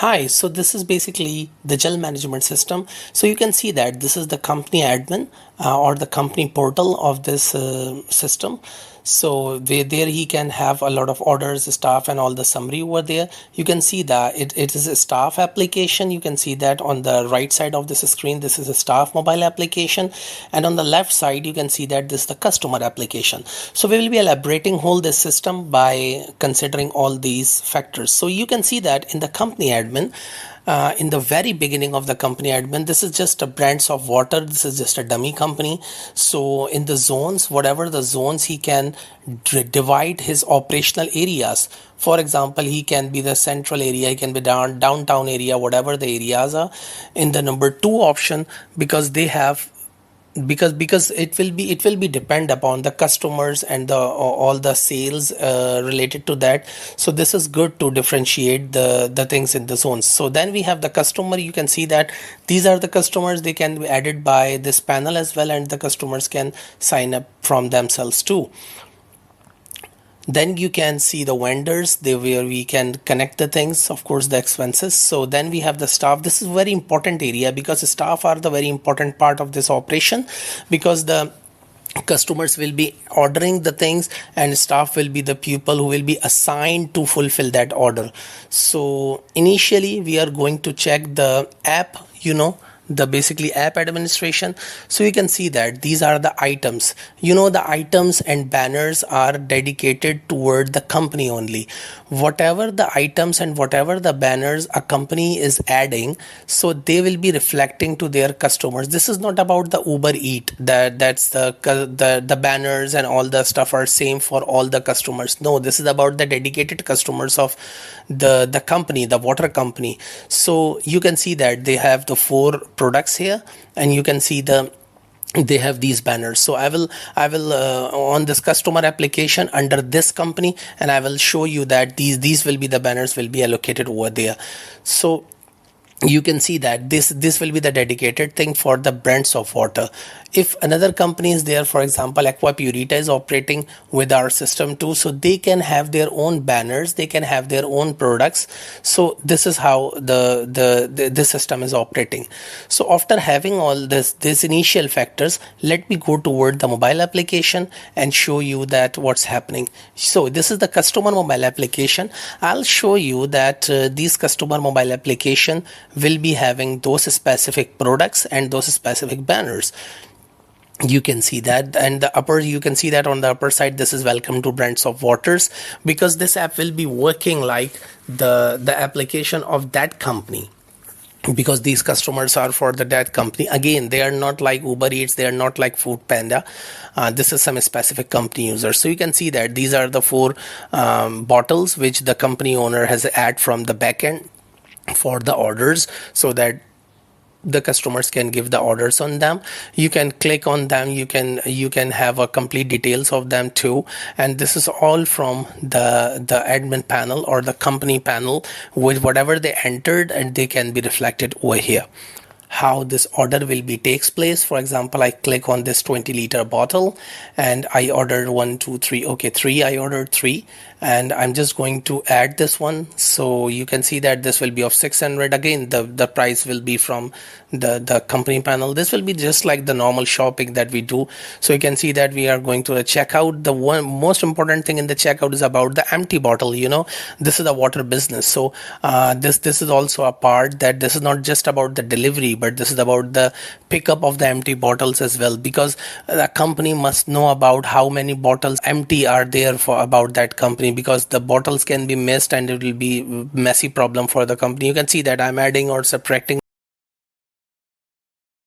Hi, so this is basically the Jal Management System. So you can see that this is the company admin or the company portal of this system. So there he can have a lot of orders, staff, and all the summary over there. You can see that it is a staff application. You can see that on the right side of this screen, this is a staff mobile application. And on the left side, you can see that this is the customer application. So we will be elaborating whole this system by considering all these factors. So you can see that in the company admin, in the very beginning of the company admin, this is just a brands of water. This is just a dummy company. So in the zones, whatever the zones, he can divide his operational areas. For example, he can be the central area, he can be downtown area, whatever the areas are. In the number two option, because they have, because it will be depend upon the customers and the all the sales related to that. So this is good to differentiate the things in the zones. So then we have the customer. You can see that these are the customers. They can be added by this panel as well, and the customers can sign up from themselves too. Then you can see the vendors, where we can connect the things, of course the expenses. So then we have the staff. This is very important area because staff are the very important part of this operation, because the customers will be ordering the things and staff will be the people who will be assigned to fulfill that order. So initially we are going to check the app, the basically app administration. So you can see that these are the items. The items and banners are dedicated toward the company only. Whatever the items and whatever the banners a company is adding, so they will be reflecting to their customers. This is not about the Uber Eat, that's the banners and all the stuff are same for all the customers. No, this is about the dedicated customers of the company, the water company. So you can see that they have the four products here, and you can see they have these banners. So I will on this customer application under this company, and I will show you that these will be the banners will be allocated over there. So you can see that this will be the dedicated thing for the brands of water. If another company is there, for example Aqua Purita is operating with our system too, so they can have their own banners, they can have their own products. So this is how the system is operating. So after having all this initial factors, let me go toward the mobile application and show you that what's happening. So this is the customer mobile application. I'll show you that these customer mobile application will be having those specific products and those specific banners. You can see that, and you can see that on the upper side, this is welcome to brands of waters, because this app will be working like the application of that company, because these customers are for that company. Again, they are not like Uber Eats, they are not like Food Panda. This is some specific company users. So you can see that these are the four bottles which the company owner has added from the backend for the orders, so that the customers can give the orders on them. You can click on them, you can have a complete details of them too. And this is all from the admin panel or the company panel, with whatever they entered, and they can be reflected over here. How this order will be takes place. For example, I click on this 20-liter bottle and I ordered 1 2 3. Okay, 3, I ordered 3, and I'm just going to add this one. So you can see that this will be of 600. Again, the price will be from the company panel. This will be just like the normal shopping that we do. So you can see that we are going to the checkout. The one most important thing in the checkout is about the empty bottle. This is a water business, so this is also a part that this is not just about the delivery, but this is about the pickup of the empty bottles as well, because the company must know about how many bottles empty are there for about that company, because the bottles can be missed and it will be messy problem for the company. You can see that I'm adding or subtracting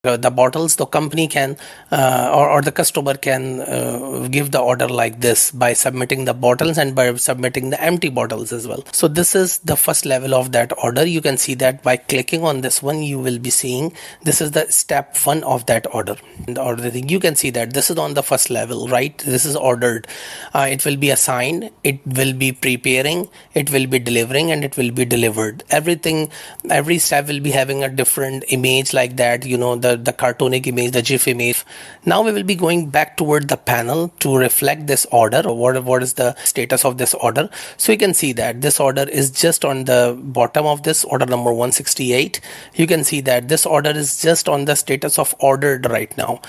the bottles. The company can or the customer can give the order like this by submitting the bottles and by submitting the empty bottles as well. So this is the first level of that order. You can see that by clicking on this one, you will be seeing this is the step 1 of that order. And order thing, you can see that this is on the first level, right? This is ordered. It will be assigned, it will be preparing, it will be delivering, and it will be delivered. Every step will be having a different image like that. The the cartoonic image, the GIF image. Now we will be going back toward the panel to reflect this order. What is the status of this order? So you can see that this order is just on the bottom of this order number 168. You can see that this order is just on the status of ordered right now.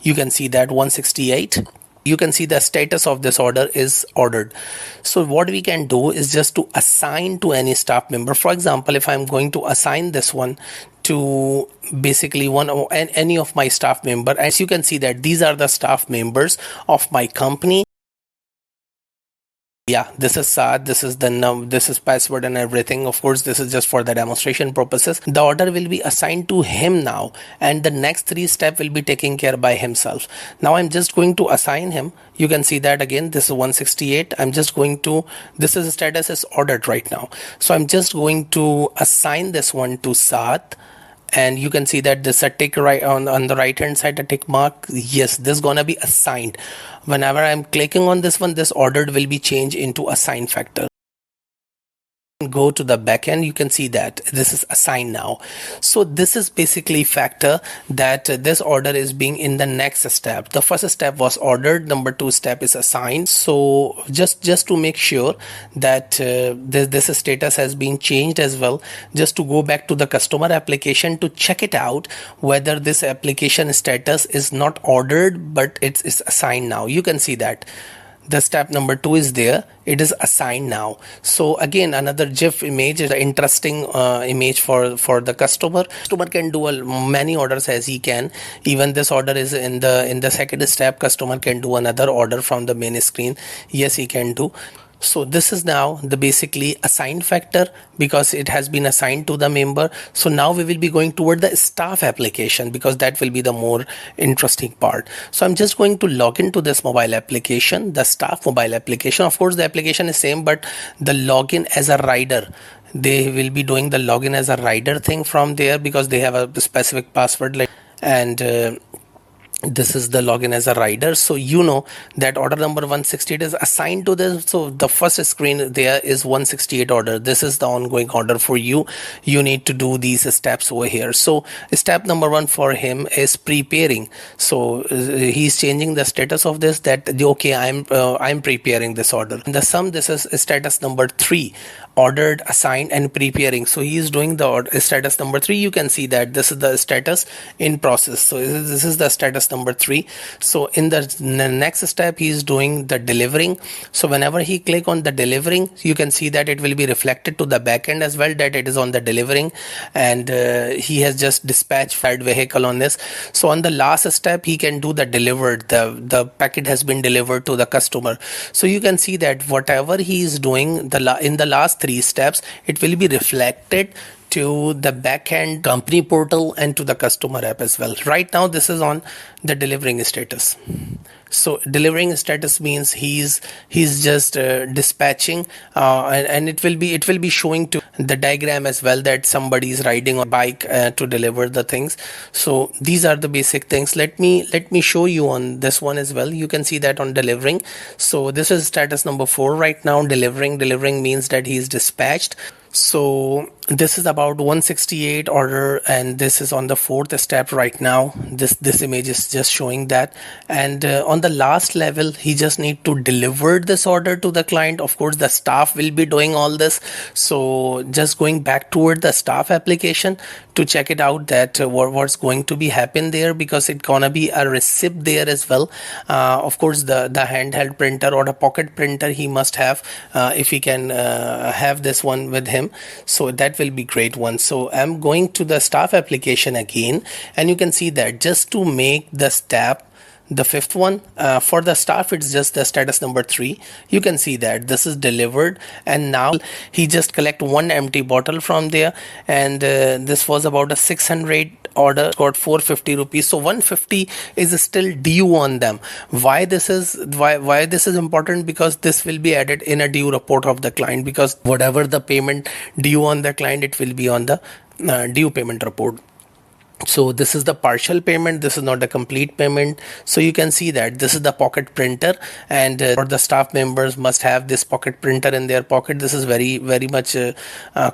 You can see that 168. You can see the status of this order is ordered. So what we can do is just to assign to any staff member. For example, if I'm going to assign this one to basically any of my staff member, as you can see that these are the staff members of my company. Yeah, this is Saad, this is this is password and everything. Of course, this is just for the demonstration purposes. The order will be assigned to him now, and the next 3 steps will be taken care by himself. Now I'm just going to assign him. You can see that again, this is 168. I'm just going to, this is status is ordered right now. So I'm just going to assign this one to Saad. And you can see that this a tick right on the right hand side, a tick mark. Yes, this is gonna be assigned. Whenever I'm clicking on this one, this ordered will be changed into assign factor. Go to the backend, you can see that this is assigned now. So this is basically factor that this order is being in the next step. The first step was ordered, number 2 step is assigned. So just to make sure that this status has been changed as well, just to go back to the customer application to check it out whether this application status is not ordered but it's assigned now. You can see that the step number 2 is there, it is assigned now. So again, another GIF image is an interesting image for the customer. Customer can do many orders as he can. Even this order is in the second step. Customer can do another order from the main screen. Yes, he can do. So this is now the basically assigned factor because it has been assigned to the member. So now we will be going toward the staff application because that will be the more interesting part. So I'm just going to log into this mobile application, the staff mobile application. Of course, the application is same, but the login as a rider, they will be doing the login as a rider thing from there because they have a specific password and this is the login as a rider. So you know that order number 168 is assigned to this. So the first screen there is 168 order. This is the ongoing order for you. You need to do these steps over here. So step number 1 for him is preparing. So he's changing the status of this, that okay, I'm preparing this order. In the sum, this is status number 3, ordered, assigned and preparing. So he is doing the status number 3. You can see that this is the status in process. So this is the status number 3. So in the next step, he is doing the delivering. So whenever he click on the delivering, you can see that it will be reflected to the backend as well that it is on the delivering, and he has just dispatched that vehicle on this. So on the last step, he can do the delivered, the packet has been delivered to the customer. So you can see that whatever he is doing in the last 3 steps, it will be reflected to the backend company portal and to the customer app as well. Right now this is on the delivering status. So delivering status means he's just dispatching and it will be showing to the diagram as well that somebody is riding on a bike to deliver the things. So these are the basic things. Let me show you on this one as well. You can see that on delivering. So this is status number 4 right now. Delivering means that he is dispatched. So this is about 168 order and this is on the 4th step right now. This image is just showing that, and on the last level he just need to deliver this order to the client. Of course the staff will be doing all this. So just going back toward the staff application to check it out that what's going to be happen there, because it's gonna be a receipt there as well. Of course the handheld printer or the pocket printer he must have if he can have this one with him. So that will be great one. So I'm going to the staff application again, and you can see that just to make the step, the 5th one for the staff, it's just the status number 3. You can see that this is delivered, and now he just collect one empty bottle from there, and this was about a 600 order, got 450 rupees. So 150 is still due on them. Why this is important? Because this will be added in a due report of the client, because whatever the payment due on the client, it will be on the due payment report. So this is the partial payment, this is not the complete payment. So you can see that this is the pocket printer, and or the staff members must have this pocket printer in their pocket. This is very much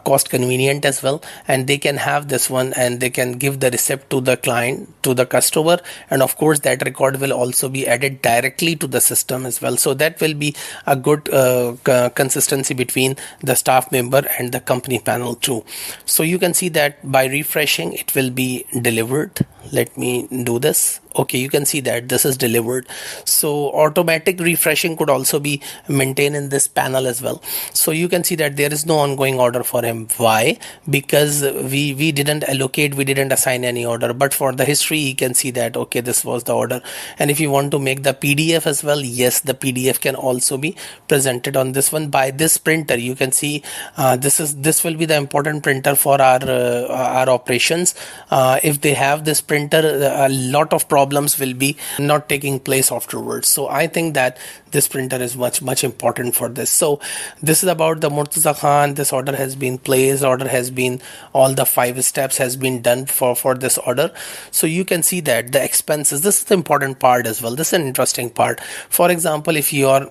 cost convenient as well, and they can have this one and they can give the receipt to the client, to the customer, and of course that record will also be added directly to the system as well. So that will be a good consistency between the staff member and the company panel too. So you can see that by refreshing it will be delivered. Let me do this. Okay, you can see that this is delivered. So automatic refreshing could also be maintained in this panel as well. So you can see that there is no ongoing order for him. Why? Because we didn't allocate, we didn't assign any order, but for the history you can see that okay, this was the order. And if you want to make the PDF as well, yes, the PDF can also be presented on this one by this printer. You can see this will be the important printer for our operations. If they have this printer, a lot of problems will be not taking place afterwards. So I think that this printer is much important for this. So this is about the Murtaza Khan. This order has been placed, order has been, all the 5 steps has been done for this order. So you can see that the expenses, this is the important part as well. This is an interesting part. For example, if you are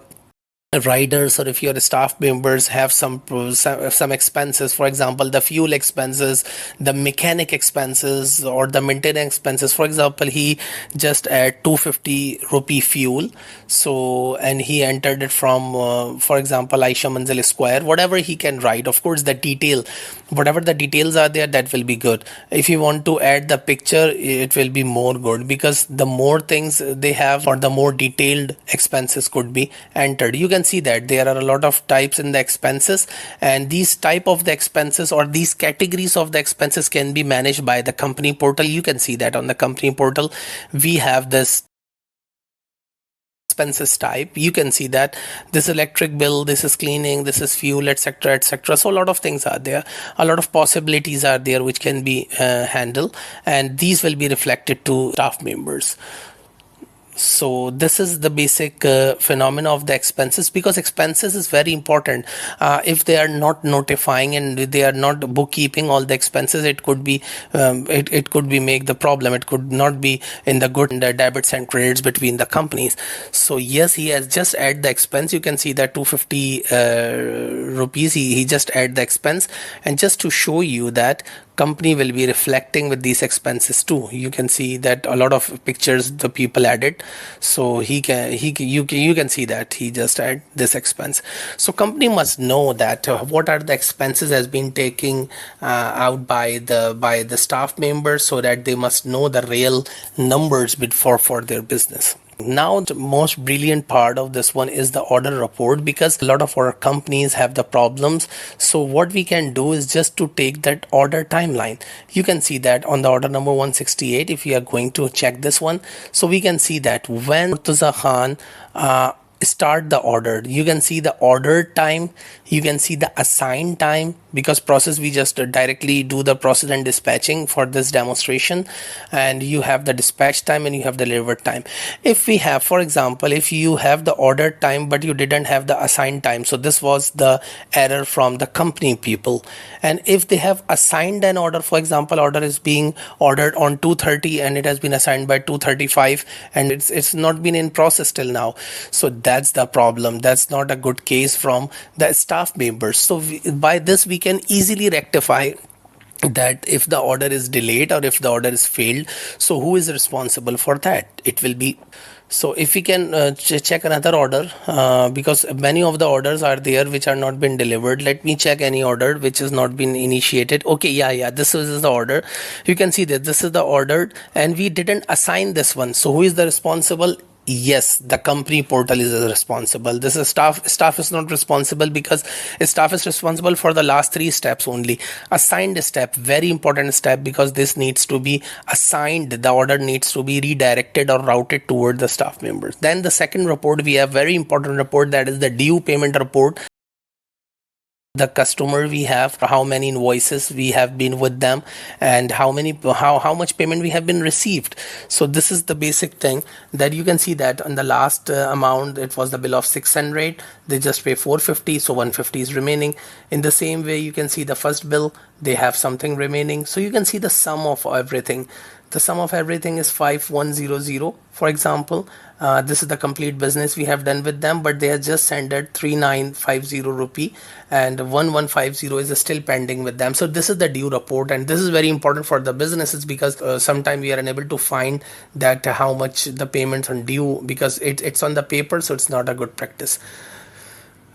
riders or if your staff members have some expenses, for example the fuel expenses, the mechanic expenses, or the maintenance expenses. For example, he just add 250 rupee fuel, so and he entered it from for example Aisha Manzil Square, whatever he can write. Of course the detail, whatever the details are there, that will be good. If you want to add the picture, it will be more good, because the more things they have or the more detailed expenses could be entered. You can see that there are a lot of types in the expenses, and these type of the expenses or these categories of the expenses can be managed by the company portal. You can see that on the company portal we have this expenses type. You can see that this electric bill, this is cleaning, this is fuel, etc, etc. So a lot of things are there, a lot of possibilities are there which can be handled, and these will be reflected to staff members. So this is the basic phenomena of the expenses, because expenses is very important. If they are not notifying and they are not bookkeeping all the expenses, it could be it could be make the problem. It could not be in the good, in the debits and credits between the companies. So yes, he has just add the expense. You can see that 250 rupees, he just add the expense, and just to show you that company will be reflecting with these expenses too. You can see that a lot of pictures the people added, so you can see that he just add this expense. So company must know that what are the expenses has been taking out by the staff members, so that they must know the real numbers before for their business. Now the most brilliant part of this one is the order report, because a lot of our companies have the problems. So what we can do is just to take that order timeline. You can see that on the order number 168, if you are going to check this one, so we can see that when Murtaza Khan start the order, you can see the order time, you can see the assigned time, because process we just directly do the process and dispatching for this demonstration, and you have the dispatch time and you have the delivered time. If we have, for example, if you have the order time but you didn't have the assigned time, so this was the error from the company people. And if they have assigned an order, for example order is being ordered on 2:30 and it has been assigned by 2:35 and it's not been in process till now, so that's the problem. That's not a good case from the staff members. So by this we can easily rectify that if the order is delayed or if the order is failed, so who is responsible for that? It will be. So if we can check another order, because many of the orders are there which are not been delivered. Let me check any order which has not been initiated. Okay, yeah, this is the order. You can see that this is the order and we didn't assign this one. So who is the responsible? Yes, the company portal is responsible. This is staff is not responsible, because staff is responsible for the last 3 steps only. Assigned step, very important step, because this needs to be assigned, the order needs to be redirected or routed toward the staff members. Then the second report, we have very important report, that is the due payment report. the customer we have, how many invoices we have been with them, and how much payment we have been received. So this is the basic thing that you can see that on the last amount, it was the bill of 600. They just pay 450, so 150 is remaining. In the same way, you can see the first bill, they have something remaining. So you can see the sum of everything. The sum of everything is 5100. For example, this is the complete business we have done with them, but they have just sent 3950 rupee, and 1150 is still pending with them. So this is the due report, and this is very important for the businesses, because sometimes we are unable to find that how much the payments are due, because it's on the paper, so it's not a good practice.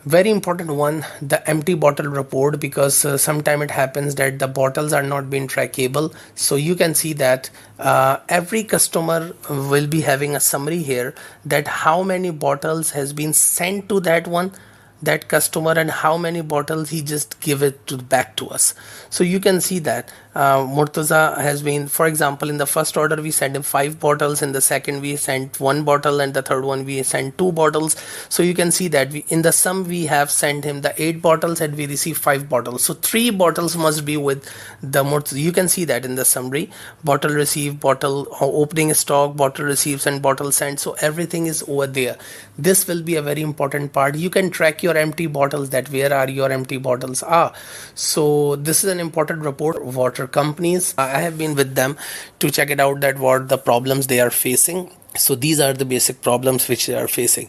Very important one, the empty bottle report, because sometime it happens that the bottles are not being trackable. So you can see that every customer will be having a summary here, that how many bottles has been sent to that customer, and how many bottles he just give it back to us. So you can see that Murtaza has been, for example, in the first order we sent him 5 bottles, in the second we sent 1 bottle, and the third one we sent 2 bottles. So you can see that in the sum we have sent him the 8 bottles, and we received 5 bottles. So 3 bottles must be with the Murtaza. You can see that in the summary: bottle received, bottle opening stock, bottle receives, and bottle sent. So everything is over there. This will be a very important part. You can track your empty bottles, that where are your empty bottles are. So this is an important report. Water companies, I have been with them to check it out, that what the problems they are facing. So these are the basic problems which they are facing.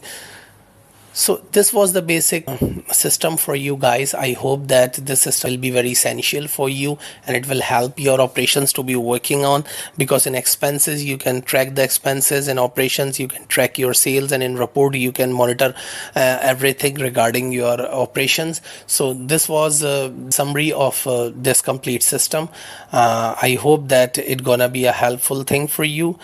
So this was the basic system for you guys. I hope that this system will be very essential for you, and it will help your operations to be working on, because in expenses you can track the expenses, in operations you can track your sales, and in report you can monitor everything regarding your operations. So this was a summary of this complete system. I hope that it gonna be a helpful thing for you,